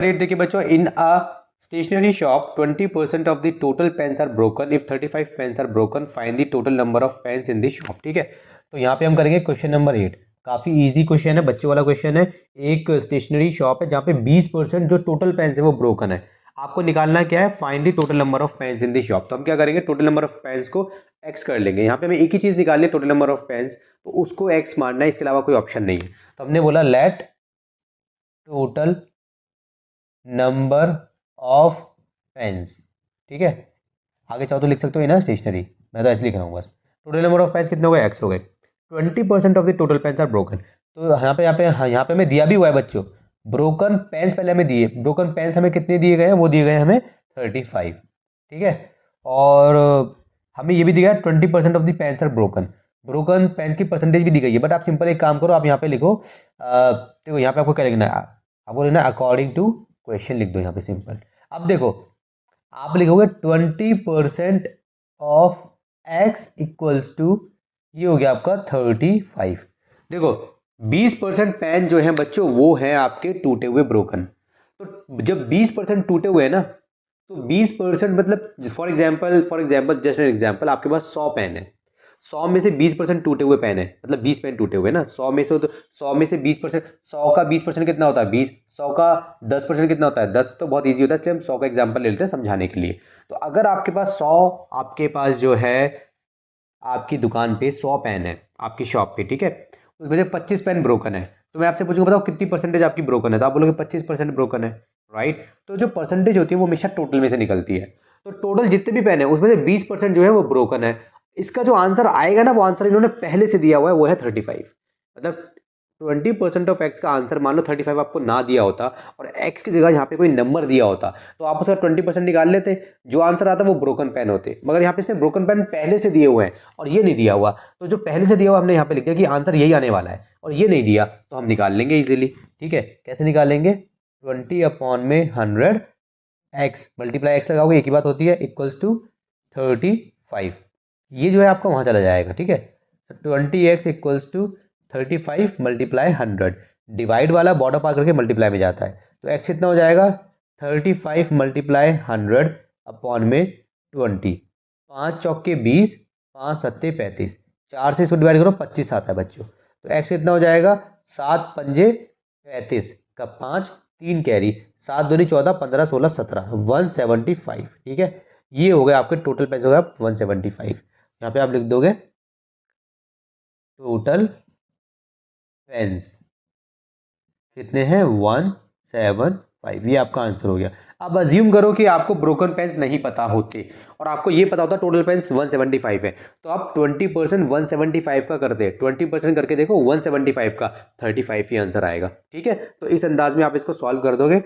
Rate देखिए बच्चों, in a stationery shop 20% of the total pens are broken, if 35 pens are broken find the total number of pens in the shop. ठीक है, तो यहाँ पे हम करेंगे क्वेश्चन नंबर 8। काफी इजी क्वेश्चन है, बच्चों वाला क्वेश्चन है। एक स्टेशनरी शॉप है जहाँ पे 20% जो टोटल पेन्स है वो ब्रोकन है। आपको निकालना क्या है, find the total number of pens in the shop. तो हम क्या करेंगे, टोटल नंबर ऑफ पेन्स को एक्स कर लेंगे। यहाँ पे हमें एक ही चीज निकालनी है, टोटल नंबर ऑफ पेन्स, तो उसको एक्स मारना है, इसके अलावा कोई ऑप्शन नहीं है। तो हमने बोला let total number of pens. ठीक है, आगे चाहो तो लिख सकते हो ना स्टेशनरी, मैं तो ऐसे लिख रहा हूँ बस। टोटल नंबर ऑफ पेन्स कितने हो गए, एक्स हो गए। 20% of the total pens are broken. तो यहाँ पे हमें दिया भी हुआ है बच्चों, ब्रोकन पेन्स पहले हमें दिए। ब्रोकन पेन्स हमें कितने दिए गए हैं, वो दिए गए हैं हमें 35। ठीक है, और हमें ये भी दिया है 20% of the pens are broken. Broken pens की परसेंटेज भी दी गई है, बट आप सिंपल एक काम करो, आप यहाँ पे लिखो, देखो यहाँ पे आपको क्या लिखना है, आपको लिखना है अकॉर्डिंग टू क्वेश्चन, लिख दो यहाँ पे सिंपल। अब देखो आप लिखोगे 20% ऑफ एक्स इक्वल्स टू, ये हो गया आपका 35। देखो 20% पेन जो है बच्चों वो है आपके टूटे हुए ब्रोकन। तो जब 20% टूटे हुए हैं ना, तो 20% मतलब for example just an example, आपके पास 100 पेन है, 100 में से 20% टूटे हुए पेन है, मतलब 20 पेन टूटे हुए ना 100 में से, तो 100 में से 20%, 100 का 20% कितना होता है 20, 100 का 10% कितना होता है 10। तो बहुत ईजी होता है, इसलिए हम 100 का एग्जाम्पल ले लेते हैं समझाने के लिए। तो अगर आपके पास 100, आपके पास जो है आपकी दुकान पे 100 पेन है आपकी शॉप पे, ठीक है, उसमें से 25 पेन ब्रोकन है, तो मैं आपसे पूछूंगा बताओ कितनी परसेंटेज आपकी ब्रोकन है, तो आप बोलोगे 25% ब्रोकन है, राइट। तो जो परसेंटेज होती है वो हमेशा टोटल में से निकलती है। तो टोटल जितने भी पेन है उसमें से 20% जो है वो ब्रोकन है। इसका जो आंसर आएगा ना, वो आंसर इन्होंने पहले से दिया हुआ है, वो है 35। मतलब 20% ऑफ एक्स का आंसर, मान लो 35 आपको ना दिया होता और एक्स की जगह यहाँ पे कोई नंबर दिया होता, तो आप उसका 20% निकाल लेते, जो आंसर आता वो ब्रोकन पेन होते। मगर यहाँ पे इसने ब्रोकन पेन पहले से दिए हुए हैं और ये नहीं दिया हुआ, तो जो पहले से दिया हुआ हमने यहाँ पे लिख दिया कि आंसर यही आने वाला है, और ये नहीं दिया तो हम निकाल लेंगे इजीली। ठीक है, कैसे निकालेंगे, 20/100 एक्स मल्टीप्लाई एक्स लगाओगे, एक ही बात होती है, इक्वल्स टू 35। ये जो है आपका वहाँ चला जाएगा। ठीक है, 20x equals to 35 multiply 100, divide वाला बॉर्डर पार करके मल्टीप्लाई में जाता है, तो x कितना हो जाएगा 35 मल्टीप्लाई 100 अपॉन में 20। 5 चौक के 20, 5 सत्ते 35, 4 से इसको डिवाइड करो 25 आता है बच्चों, तो x कितना हो जाएगा 7 पंजे 35 का 5, 3 कैरी, 7 दूनी 14, 15 16 17, 175। ठीक है, ये हो गया आपके टोटल पैसे हो गया 175। यहाँ पे आप लिख दोगे टोटल पेन्स कितने हैं 175, ये आपका आंसर हो गया। अब अज्यूम करो कि आपको ब्रोकन पेन्स नहीं पता होते और आपको ये पता होता टोटल पेन्स 175 है, तो आप 20% 175 का करते, 20% करके देखो 175 का 35 ही आंसर आएगा। ठीक है, तो इस अंदाज में आप इसको सॉल्व कर दोगे